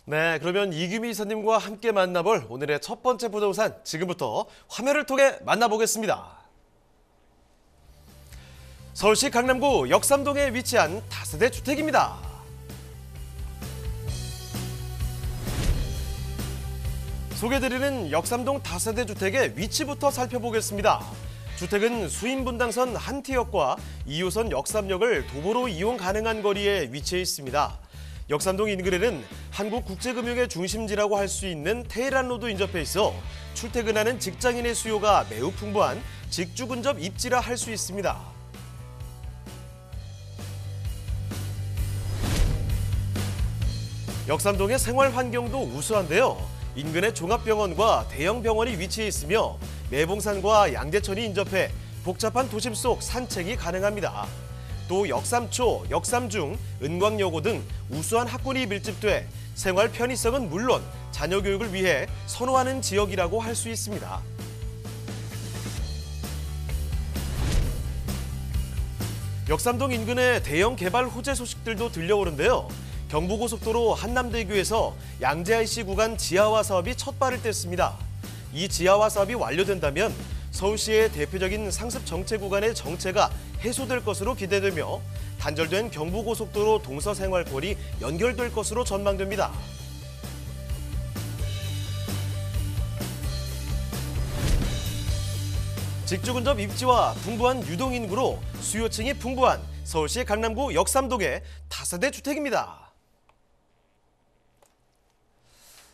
네, 그러면 이규미 이사님과 함께 만나볼 오늘의 첫 번째 부동산 지금부터 화면을 통해 만나보겠습니다. 서울시 강남구 역삼동에 위치한 다세대 주택입니다. 소개드리는 역삼동 다세대 주택의 위치부터 살펴보겠습니다. 주택은 수인분당선 한티역과 2호선 역삼역을 도보로 이용 가능한 거리에 위치해 있습니다. 역삼동 인근에는 한국국제금융의 중심지라고 할 수 있는 테헤란로도 인접해 있어 출퇴근하는 직장인의 수요가 매우 풍부한 직주 근접 입지라 할 수 있습니다. 역삼동의 생활 환경도 우수한데요. 인근에 종합병원과 대형 병원이 위치해 있으며 매봉산과 양재천이 인접해 복잡한 도심 속 산책이 가능합니다. 또 역삼초, 역삼중, 은광여고 등 우수한 학군이 밀집돼 생활 편의성은 물론 자녀 교육을 위해 선호하는 지역이라고 할 수 있습니다. 역삼동 인근의 대형 개발 호재 소식들도 들려오는데요. 경부고속도로 한남대교에서 양재-IC 구간 지하화 사업이 첫 발을 뗐습니다. 이 지하화 사업이 완료된다면 서울시의 대표적인 상습 정체 구간의 정체가 해소될 것으로 기대되며 단절된 경부고속도로 동서생활권이 연결될 것으로 전망됩니다. 직주 근접 입지와 풍부한 유동인구로 수요층이 풍부한 서울시 강남구 역삼동의 다세대 주택입니다.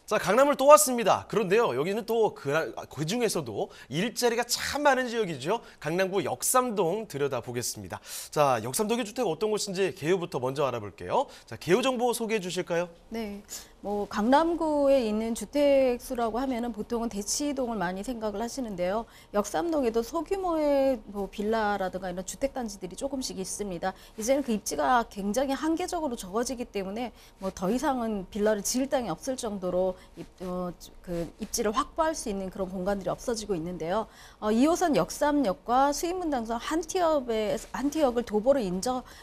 자, 강남을 또 왔습니다. 그런데요, 여기는 또 그 중에서도 일자리가 참 많은 지역이죠. 강남구 역삼동 들여다보겠습니다. 자, 역삼동의 주택 어떤 곳인지 개요부터 먼저 알아볼게요. 자, 개요 정보 소개해 주실까요? 네. 강남구에 있는 주택 수라고 하면은 보통은 대치동을 많이 생각을 하시는데요. 역삼동에도 소규모의 빌라라든가 이런 주택단지들이 조금씩 있습니다. 이제는 그 입지가 굉장히 한계적으로 적어지기 때문에 더 이상은 빌라를 지을 땅이 없을 정도로 그 입지를 확보할 수 있는 그런 공간들이 없어지고 있는데요. 2호선 역삼역과 수인분당선 한티역을 도보로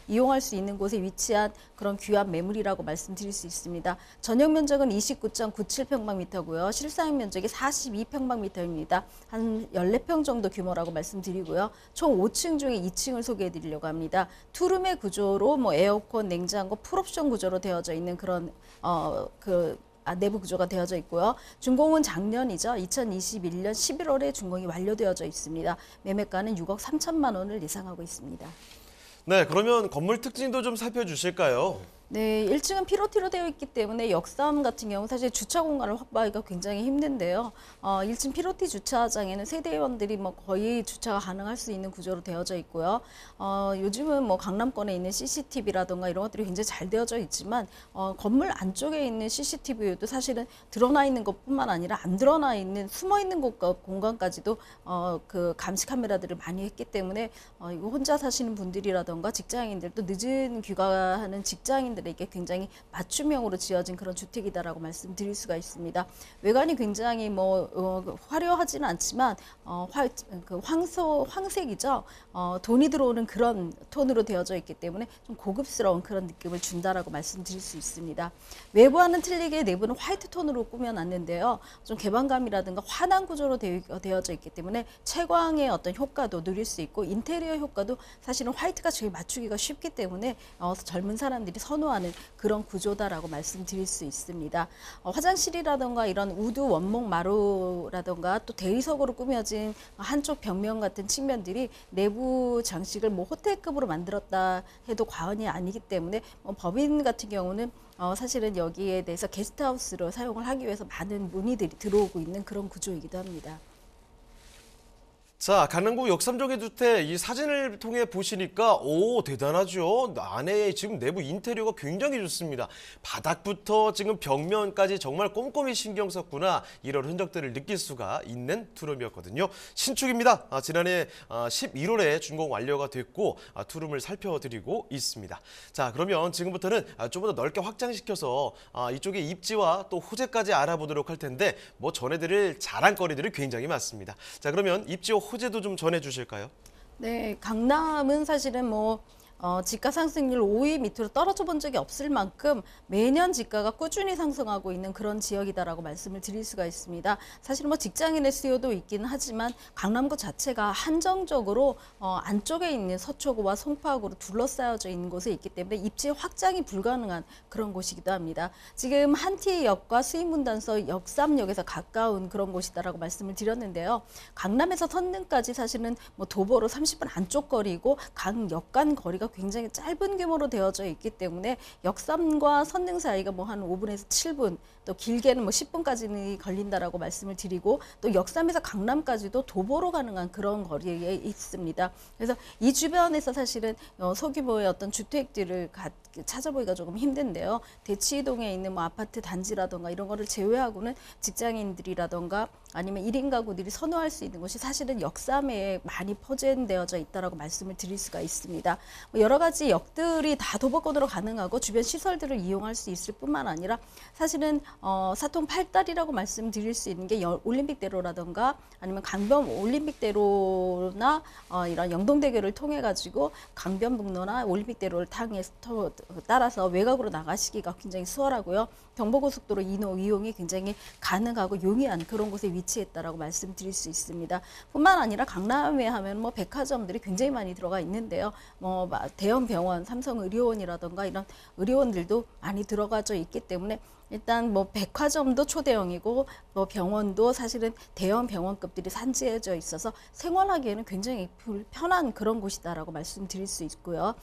이용할 수 있는 곳에 위치한 그런 귀한 매물이라고 말씀드릴 수 있습니다. 전용 면적은 29.97평방미터고요. 실사용 면적이 42평방미터입니다. 한 14평 정도 규모라고 말씀드리고요. 총 5층 중에 2층을 소개해 드리려고 합니다. 투룸의 구조로 에어컨, 냉장고, 풀옵션 구조로 되어져 있는 그런 내부 구조가 되어져 있고요. 준공은 작년이죠. 2021년 11월에 준공이 완료되어져 있습니다. 매매가는 6억 3천만 원을 예상하고 있습니다. 네, 그러면 건물 특징도 좀 살펴주실까요? 네, 1층은 피로티로 되어 있기 때문에 역삼 같은 경우 사실 주차 공간을 확보하기가 굉장히 힘든데요. 1층 피로티 주차장에는 세대원들이 거의 주차가 가능할 수 있는 구조로 되어져 있고요. 요즘은 강남권에 있는 CCTV라든가 이런 것들이 굉장히 잘 되어져 있지만 건물 안쪽에 있는 CCTV도 사실은 드러나 있는 것뿐만 아니라 안 드러나 있는 숨어 있는 곳과 공간까지도 그 감시 카메라들을 많이 했기 때문에 이거 혼자 사시는 분들이라든가 직장인들도 늦은 귀가하는 직장인들 에게 굉장히 맞춤형으로 지어진 그런 주택이다라고 말씀드릴 수가 있습니다. 외관이 굉장히 화려하지는 않지만 황색이죠. 돈이 들어오는 그런 톤으로 되어져 있기 때문에 좀 고급스러운 그런 느낌을 준다라고 말씀드릴 수 있습니다. 외부와는 틀리게 내부는 화이트 톤으로 꾸며놨는데요. 좀 개방감이라든가 환한 구조로 되어져 있기 때문에 채광의 어떤 효과도 누릴 수 있고 인테리어 효과도 사실은 화이트가 제일 맞추기가 쉽기 때문에 젊은 사람들이 선호하는 그런 구조다라고 말씀드릴 수 있습니다. 화장실이라든가 이런 우드 원목 마루라든가 또 대리석으로 꾸며진 한쪽 벽면 같은 측면들이 내부 장식을 호텔급으로 만들었다 해도 과언이 아니기 때문에 법인 같은 경우는 사실은 여기에 대해서 게스트하우스로 사용을 하기 위해서 많은 문의들이 들어오고 있는 그런 구조이기도 합니다. 자, 강남구 역삼동의 주택 이 사진을 통해 보시니까 대단하죠. 안에 지금 내부 인테리어가 굉장히 좋습니다. 바닥부터 지금 벽면까지 정말 꼼꼼히 신경 썼구나 이런 흔적들을 느낄 수가 있는 투룸이었거든요. 신축입니다. 지난해 11월에 준공 완료가 됐고 투룸을 살펴드리고 있습니다. 자, 그러면 지금부터는 좀 더 넓게 확장시켜서 이쪽의 입지와 또 호재까지 알아보도록 할 텐데 전해드릴 자랑거리들이 굉장히 많습니다. 자, 그러면 입지와 호재도 좀 전해주실까요? 네, 강남은 사실은 지가 상승률 5위 밑으로 떨어져 본 적이 없을 만큼 매년 지가가 꾸준히 상승하고 있는 그런 지역이다라고 말씀을 드릴 수가 있습니다. 사실 뭐 직장인의 수요도 있긴 하지만 강남구 자체가 한정적으로 안쪽에 있는 서초구와 송파구로 둘러싸여져 있는 곳에 있기 때문에 입지 확장이 불가능한 그런 곳이기도 합니다. 지금 한티역과 수인분단서 역삼역에서 가까운 그런 곳이다라고 말씀을 드렸는데요. 강남에서 선릉까지 사실은 뭐 도보로 30분 안쪽 거리고 강역 간 거리가 굉장히 짧은 규모로 되어져 있기 때문에 역삼과 선릉 사이가 뭐 한 5분에서 7분 또 길게는 뭐 10분까지는 걸린다라고 말씀을 드리고 또 역삼에서 강남까지도 도보로 가능한 그런 거리에 있습니다. 그래서 이 주변에서 사실은 소규모의 어떤 주택들을 찾아보기가 조금 힘든데요. 대치동에 있는 뭐 아파트 단지라던가 이런 거를 제외하고는 직장인들이라던가 아니면 1인 가구들이 선호할 수 있는 곳이 사실은 역삼에 많이 포진되어져 있다라고 말씀을 드릴 수가 있습니다. 뭐 여러 가지 역들이 다 도보권으로 가능하고 주변 시설들을 이용할 수 있을 뿐만 아니라 사실은 사통 8달이라고 말씀드릴 수 있는 게 올림픽대로라던가 아니면 강변 올림픽대로나 이런 영동대교를 통해 가지고 강변북로나 올림픽대로를 따라서 외곽으로 나가시기가 굉장히 수월하고요. 경부고속도로 이용이 굉장히 가능하고 용이한 그런 곳에 위치했다라고 말씀드릴 수 있습니다. 뿐만 아니라 강남에 하면 뭐 백화점들이 굉장히 많이 들어가 있는데요. 뭐 대형 병원, 삼성의료원이라던가 이런 의료원들도 많이 들어가져 있기 때문에 일단 뭐 백화점도 초대형이고 뭐 병원도 사실은 대형 병원급들이 산지해져 있어서 생활하기에는 굉장히 불편한 그런 곳이다라고 말씀드릴 수 있고요.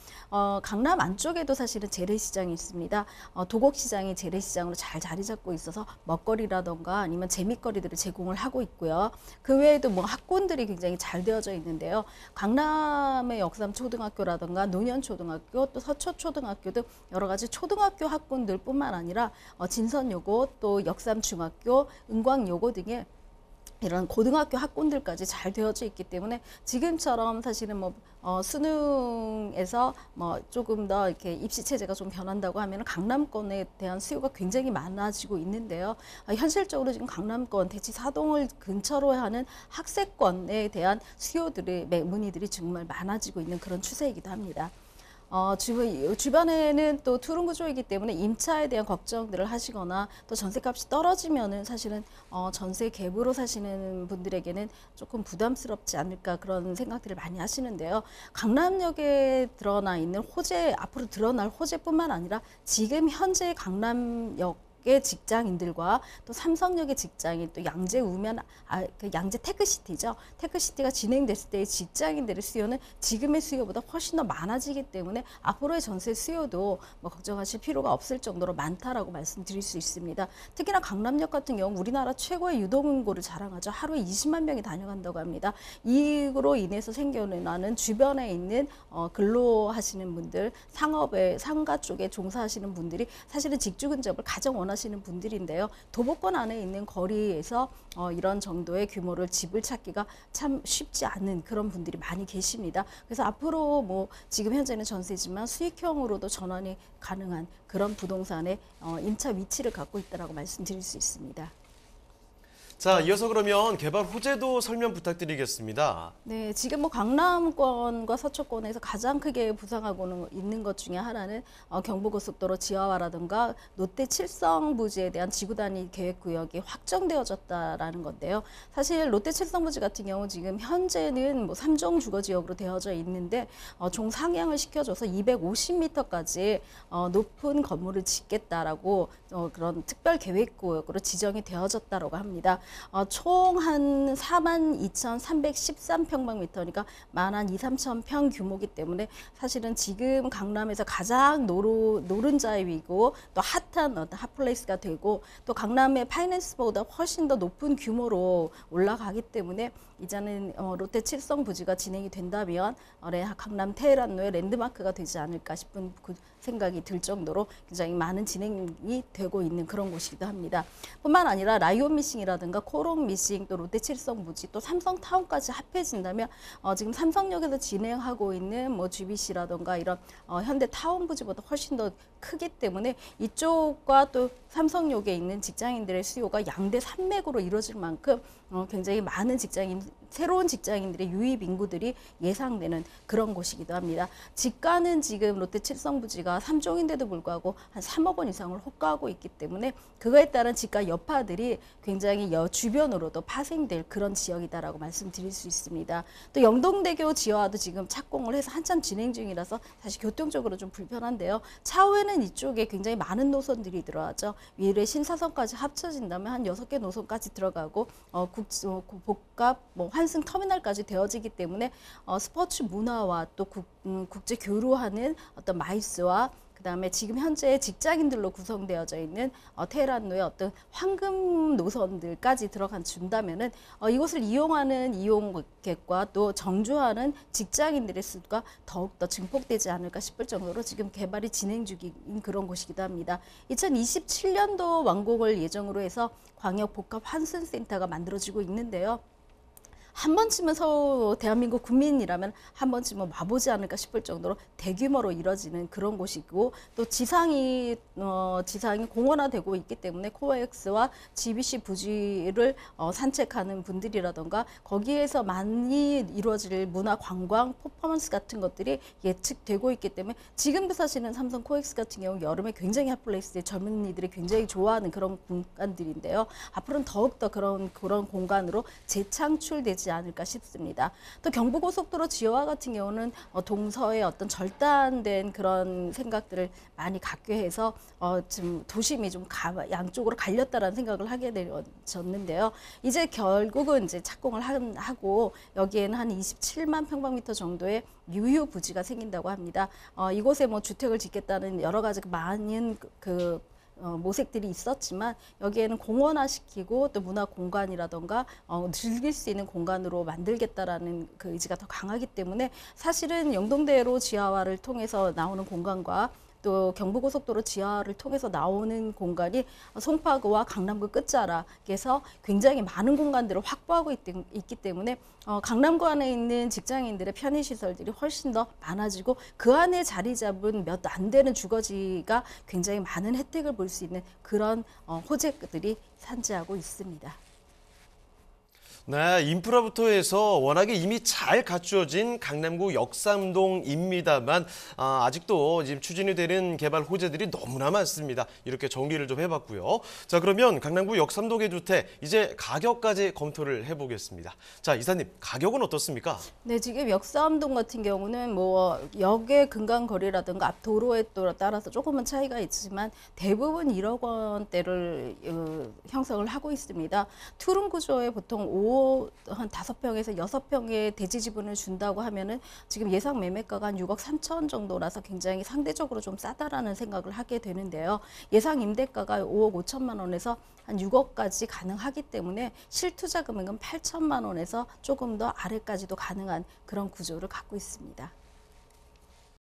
강남 안쪽에도 사실은 재래시장이 있습니다. 도곡시장이 재래시장으로 잘 자리 잡고 있어서 먹거리라던가 아니면 재밌거리들을 제공을 하고 있고요. 그 외에도 뭐 학군들이 굉장히 잘 되어져 있는데요. 강남의 역삼초등학교라던가 노년초등학교 또 서초초등학교 등 여러 가지 초등학교 학군들뿐만 아니라 진선여고 또 역삼중학교, 은광여고 등의 이런 고등학교 학군들까지 잘 되어져 있기 때문에 지금처럼 사실은 뭐 수능에서 뭐 조금 더 이렇게 입시 체제가 좀 변한다고 하면 강남권에 대한 수요가 굉장히 많아지고 있는데요. 현실적으로 지금 강남권 대치 사동을 근처로 하는 학세권에 대한 수요들의 문의들이 정말 많아지고 있는 그런 추세이기도 합니다. 주변에는 또 투룸 구조이기 때문에 임차에 대한 걱정들을 하시거나 또 전세값이 떨어지면은 사실은 전세 갭으로 사시는 분들에게는 조금 부담스럽지 않을까 그런 생각들을 많이 하시는데요. 강남역에 드러나 있는 앞으로 드러날 호재뿐만 아니라 지금 현재 강남역 의 직장인들과 또 삼성역의 직장인 또 양재 우면 그 양재 테크시티죠. 테크시티가 진행됐을 때의 직장인들의 수요는 지금의 수요보다 훨씬 더 많아지기 때문에 앞으로의 전세 수요도 뭐 걱정하실 필요가 없을 정도로 많다라고 말씀드릴 수 있습니다. 특히나 강남역 같은 경우 우리나라 최고의 유동인구를 자랑하죠. 하루에 20만 명이 다녀간다고 합니다. 이로 인해서 생겨나는 주변에 있는 근로하시는 분들, 상가 쪽에 종사하시는 분들이 사실은 직주 근접을 가장 원하시는 분들인데요. 도보권 안에 있는 거리에서 이런 정도의 규모를 집을 찾기가 참 쉽지 않은 그런 분들이 많이 계십니다. 그래서 앞으로 뭐 지금 현재는 전세지만 수익형으로도 전환이 가능한 그런 부동산의 임차 위치를 갖고 있다라고 말씀드릴 수 있습니다. 자, 이어서 그러면 개발 호재도 설명 부탁드리겠습니다. 네, 지금 뭐 강남권과 서초권에서 가장 크게 부상하고 있는 것 중에 하나는 경부고속도로 지하화라든가 롯데 칠성 부지에 대한 지구 단위 계획 구역이 확정되어졌다라는 건데요. 사실 롯데 칠성 부지 같은 경우 지금 현재는 뭐 3종 주거 지역으로 되어져 있는데 총 상향을 시켜줘서 250m까지 높은 건물을 짓겠다라고 그런 특별 계획 구역으로 지정이 되어졌다고 합니다. 총 한 42,313평방미터니까 만 한 2, 3천 평 규모이기 때문에 사실은 지금 강남에서 가장 노른자의 위고 또 핫한 핫플레이스가 되고 또 강남의 파이낸스보다 훨씬 더 높은 규모로 올라가기 때문에 이제는 롯데 칠성 부지가 진행이 된다면 강남 테헤란로의 랜드마크가 되지 않을까 싶은 그 생각이 들 정도로 굉장히 많은 진행이 되고 있는 그런 곳이기도 합니다. 뿐만 아니라 라이온 미싱이라든가 코롱 미싱 또 롯데 칠성 부지 또 삼성타운까지 합해진다면 지금 삼성역에서 진행하고 있는 뭐 GBC라든가 이런 현대 타운 부지보다 훨씬 더 크기 때문에 이쪽과 또 삼성역에 있는 직장인들의 수요가 양대 산맥으로 이루어질 만큼 굉장히 많은 새로운 직장인들의 유입 인구들이 예상되는 그런 곳이기도 합니다. 지가는 지금 롯데 칠성부지가 3종인데도 불구하고 한 3억 원 이상을 호가하고 있기 때문에 그거에 따른 지가 여파들이 굉장히 주변으로도 파생될 그런 지역이다라고 말씀드릴 수 있습니다. 또 영동대교 지하화도 지금 착공을 해서 한참 진행 중이라서 사실 교통적으로 좀 불편한데요. 차후에는 이쪽에 굉장히 많은 노선들이 들어가죠. 미래 신사선까지 합쳐진다면 한 6개 노선까지 들어가고 복합 환승 터미널까지 되어지기 때문에 스포츠 문화와 또 국제 교류하는 어떤 마이스와 그다음에 지금 현재 직장인들로 구성되어져 있는 테헤란로의 어떤 황금 노선들까지 준다면은 이곳을 이용하는 이용객과 또 정주하는 직장인들의 수가 더욱더 증폭되지 않을까 싶을 정도로 지금 개발이 진행 중인 그런 곳이기도 합니다. 2027년도 완공을 예정으로 해서 광역 복합 환승센터가 만들어지고 있는데요. 한 번쯤은 대한민국 국민이라면 한 번쯤은 와보지 않을까 싶을 정도로 대규모로 이뤄지는 그런 곳이고 또 지상이 공원화되고 있기 때문에 코엑스와 GBC 부지를 산책하는 분들이라던가 거기에서 많이 이루어질 문화 관광 퍼포먼스 같은 것들이 예측되고 있기 때문에 지금도 사실은 삼성 코엑스 같은 경우 여름에 굉장히 핫플레이스에 젊은이들이 굉장히 좋아하는 그런 공간들인데요. 앞으로는 더욱더 그런 공간으로 재창출되지 않을까 싶습니다. 또 경부고속도로 지하화 같은 경우는 동서의 어떤 절단된 그런 생각들을 많이 갖게 해서 지금 도심이 좀 양쪽으로 갈렸다라는 생각을 하게 되었는데요. 이제 결국은 이제 착공을 하고 여기에는 한 27만 평방미터 정도의 유휴 부지가 생긴다고 합니다. 이곳에 주택을 짓겠다는 여러 가지 많은 모색들이 있었지만 여기에는 공원화시키고 또 문화 공간이라던가 즐길 수 있는 공간으로 만들겠다라는 그 의지가 더 강하기 때문에 사실은 영동대로 지하화를 통해서 나오는 공간과 또 경부고속도로 지하를 통해서 나오는 공간이 송파구와 강남구 끝자락에서 굉장히 많은 공간들을 확보하고 있기 때문에 강남구 안에 있는 직장인들의 편의시설들이 훨씬 더 많아지고 그 안에 자리 잡은 몇 안 되는 주거지가 굉장히 많은 혜택을 볼 수 있는 그런 호재들이 산지하고 있습니다. 네, 인프라부터 해서 워낙에 이미 잘 갖추어진 강남구 역삼동입니다만 아직도 지금 추진이 되는 개발 호재들이 너무나 많습니다. 이렇게 정리를 좀 해봤고요. 자, 그러면 강남구 역삼동의 주택 이제 가격까지 검토를 해보겠습니다. 자, 이사님 가격은 어떻습니까? 네, 지금 역삼동 같은 경우는 역의 근간거리라든가 앞 도로에 따라서 조금은 차이가 있지만 대부분 1억 원대를 형성을 하고 있습니다. 투룸 구조에 보통 한 5평에서 6평의 대지 지분을 준다고 하면은 지금 예상 매매가가 한 6억 3천 정도라서 굉장히 상대적으로 좀 싸다라는 생각을 하게 되는데요. 예상 임대가가 5억 5천만 원에서 한 6억까지 가능하기 때문에 실투자 금액은 8천만 원에서 조금 더 아래까지도 가능한 그런 구조를 갖고 있습니다.